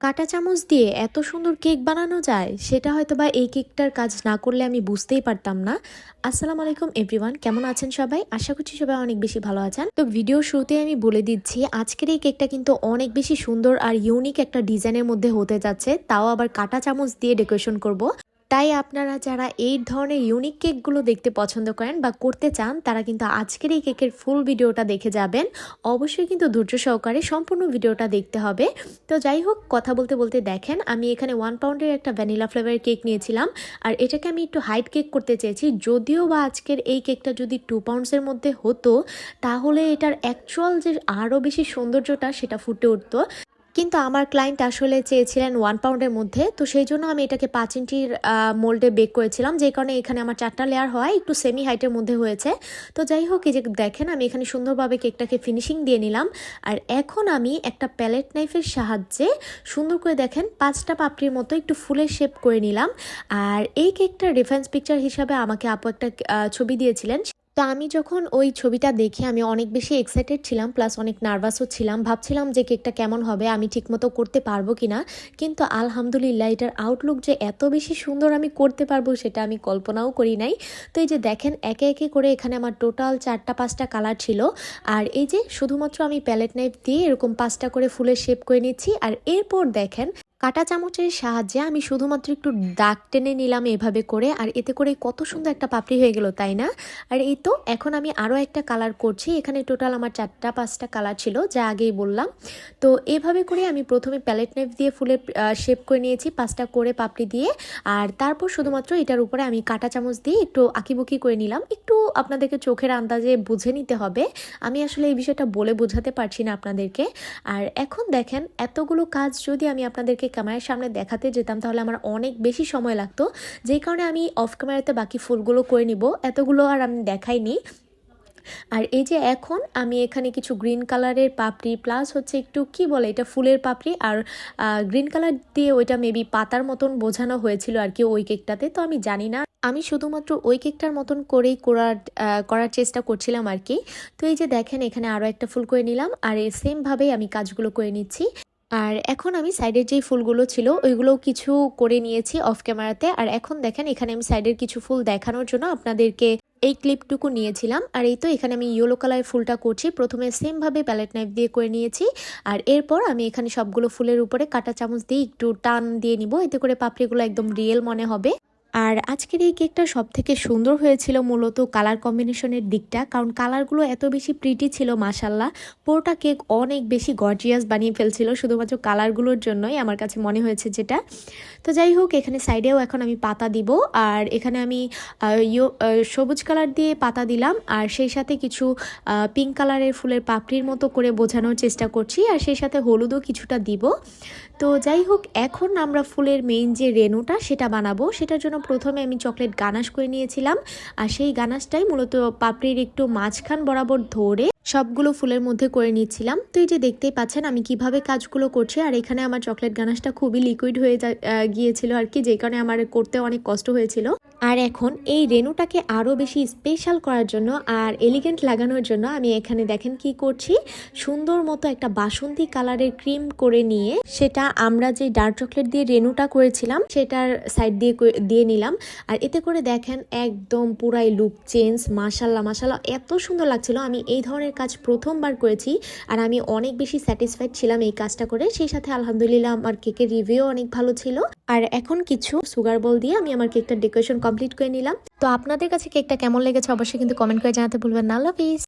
কাঁটা চামচ দিয়ে এত সুন্দর কেক বানানো যায় সেটা হয়তোবা এই কেকটার কাজ না করলে আমি বুঝতেই পারতাম না। আসসালামু আলাইকুম এভরিওয়ান, কেমন আছেন সবাই? আশা করছি সবাই অনেক বেশি ভালো আছেন। তো ভিডিওর শুরুতে আমি বলে দিচ্ছি আজকের এই কেকটা কিন্তু অনেক বেশি সুন্দর আর ইউনিক একটা ডিজাইনের মধ্যে হতে যাচ্ছে, তাও আবার কাঁটা চামচ দিয়ে ডেকোরেশন করব। তাই আপনারা যারা এই ধরনের ইউনিক কেকগুলো দেখতে পছন্দ করেন বা করতে চান তারা কিন্তু আজকের এই কেকের ফুল ভিডিওটা দেখে যাবেন। অবশ্যই কিন্তু ধৈর্য সহকারে সম্পূর্ণ ভিডিওটা দেখতে হবে। তো যাই হোক, কথা বলতে বলতে দেখেন আমি এখানে 1 পাউন্ডের একটা ভ্যানিলা ফ্লেভারের কেক নিয়েছিলাম, আর এটাকে আমি একটু হাইট কেক করতে চেয়েছি। যদিও বা আজকের এই কেকটা যদি 2 পাউন্ডসের মধ্যে হতো তাহলে এটার অ্যাকচুয়াল যে আরও বেশি সৌন্দর্যটা সেটা ফুটে উঠতো, কিন্তু আমার ক্লায়েন্ট আসলে চেয়েছিলেন 1 পাউন্ডের মধ্যে, তো সেই জন্য আমি এটাকে 5 ইঞ্চির মোল্ডে বেক করেছিলাম, যে কারণে এখানে আমার 4টা লেয়ার হয়, একটু সেমি হাইটের মধ্যে হয়েছে। তো যাই হোক, এই যে দেখেন আমি এখানে সুন্দরভাবে কেকটাকে ফিনিশিং দিয়ে নিলাম। আর এখন আমি একটা প্যালেট নাইফের সাহায্যে সুন্দর করে দেখেন 5টা পাপড়ির মতো একটু ফুলের শেপ করে নিলাম। আর এই কেকটার রেফারেন্স পিকচার হিসাবে আমাকে আপু একটা ছবি দিয়েছিলেন। তো আমি যখন ওই ছবিটা দেখে আমি অনেক বেশি এক্সাইটেড ছিলাম, প্লাস অনেক নার্ভাসও ছিলাম, ভাবছিলাম যে কেকটা কেমন হবে, আমি ঠিকমতো করতে পারবো কিনা। কিন্তু আলহামদুলিল্লাহ এটার আউটলুক যে এত বেশি সুন্দর আমি করতে পারবো সেটা আমি কল্পনাও করি নাই। তো এই যে দেখেন একে একে করে এখানে আমার টোটাল 4টা 5টা কালার ছিল। আর এই যে শুধুমাত্র আমি প্যালেট নাইফ দিয়ে এরকম 5টা করে ফুলের শেপ করে নিচ্ছি। আর এরপর দেখেন কাঁটা চামচের সাহায্যে আমি শুধুমাত্র একটু দাগ টেনে নিলাম এভাবে করে, আর এতে করে কত সুন্দর একটা পাপড়ি হয়ে গেল, তাই না? আর এই তো এখন আমি আরও একটা কালার করছি। এখানে টোটাল আমার 4টা 5টা কালার ছিল, যা আগেই বললাম। তো এভাবে করে আমি প্রথমে প্যালেট নাইফ দিয়ে ফুলের শেপ করে নিয়েছি 5টা করে পাপড়ি দিয়ে। আর তারপর শুধুমাত্র এটার উপরে আমি কাঁটা চামচ দিয়ে একটু আঁকিবুকি করে নিলাম। একটু আপনাদেরকে চোখের আন্দাজে বুঝে নিতে হবে, আমি আসলে এই বিষয়টা বলে বোঝাতে পারছি না আপনাদেরকে। আর এখন দেখেন এতগুলো কাজ যদি আমি আপনাদেরকে ক্যামেরার সামনে দেখাতে যেতাম তাহলে আমার অনেক বেশি সময় লাগতো, যেই কারণে আমি অফ ক্যামেরাতে বাকি ফুলগুলো করে নিব, এতগুলো আর আমি দেখাইনি। আর এই যে এখন আমি এখানে কিছু গ্রিন কালারের পাপড়ি প্লাস হচ্ছে একটু কি বলে এটা ফুলের পাপড়ি, আর গ্রিন কালার দিয়ে ওইটা মেবি পাতার মতন বোঝানো হয়েছিল আর কি ওই কেকটাতে, তো আমি জানি না, আমি শুধুমাত্র ওই কেকটার মতন করেই করার চেষ্টা করছিলাম আর কি। তো এই যে দেখেন এখানে আরও একটা ফুল করে নিলাম, আর এই সেমভাবেই আমি কাজগুলো করে নিচ্ছি। আর এখন আমি সাইডের যেই ফুলগুলো ছিল ওইগুলোও কিছু করে নিয়েছি অফ ক্যামেরাতে। আর এখন দেখেন এখানে আমি সাইডের কিছু ফুল দেখানোর জন্য আপনাদেরকে এই ক্লিপটুকু নিয়েছিলাম। আর এই তো এখানে আমি ইয়েলো কালার ফুলটা করছি, প্রথমে সেমভাবে প্যালেট নাইফ দিয়ে করে নিয়েছি। আর এরপর আমি এখানে সবগুলো ফুলের উপরে কাঁটা চামচ দিয়ে একটু টান দিয়ে নিব, এতে করে পাপড়িগুলো একদম রিয়েল মনে হবে। আর আজকের এই কেকটা সব থেকে সুন্দর হয়েছিল মূলত কালার কম্বিনেশনের দিকটা, কারণ কালারগুলো এত বেশি প্রিটি ছিল মাশাল্লাহ। পুরোটা কেক অনেক বেশি গর্জিয়াস বানিয়ে ফেলছিল শুধুমাত্র কালারগুলোর জন্যই আমার কাছে মনে হয়েছে যেটা। তো যাই হোক, এখানে সাইডেও এখন আমি পাতা দিব, আর এখানে আমি সবুজ কালার দিয়ে পাতা দিলাম, আর সেই সাথে কিছু পিঙ্ক কালারের ফুলের পাপড়ির মতো করে বোঝানোর চেষ্টা করছি, আর সেই সাথে হলুদও কিছুটা দিব। তো যাই হোক, এখন আমরা ফুলের মেইন যে রেণুটা সেটা বানাবো। সেটার জন্য প্রথমে আমি চকলেট গানাশ করে নিয়েছিলাম, আর সেই গানাশটাই মূলত পাপড়ির একটু মাঝখান বরাবর ধরে সবগুলো ফুলের মধ্যে করে নিচ্ছিলাম। তো এই যে দেখতেই পাচ্ছেন আমি কিভাবে কাজগুলো করছি। আর এখানে আমার চকলেট গানাশটা খুবই লিকুইড হয়ে গিয়েছিল আর কি, যে কারণে আমার করতে অনেক কষ্ট হয়েছিল। আর এখন এই রেণুটাকে আরও বেশি স্পেশাল করার জন্য আর এলিগেন্ট লাগানোর জন্য আমি এখানে দেখেন কি করছি, সুন্দর মতো একটা বাসন্তী কালারের ক্রিম করে নিয়ে সেটা আমরা যে ডার্ক চকলেট দিয়ে রেণুটা করেছিলাম সেটার সাইড দিয়ে দিয়ে নিলাম। আর এতে করে দেখেন একদম পুরাই লুক চেঞ্জ, মাশাল্লাহ মাশাল্লাহ এত সুন্দর লাগছিল। আমি এই ধরনের কাজ প্রথমবার করেছি, আর আমি অনেক বেশি স্যাটিসফাইড ছিলাম এই কাজটা করে। সেই সাথে আলহামদুলিল্লাহ আমার কেকের রিভিউ অনেক ভালো ছিল। আর এখন কিছু সুগার বল দিয়ে আমি আমার কেকটা ডেকোরেশন কমপ্লিট করে নিলাম। তো আপনাদের কাছে কেকটা কেমন লেগেছে অবশ্যই কিন্তু কমেন্ট করে জানাতে ভুলবেন না। আল্লাহ হাফিজ।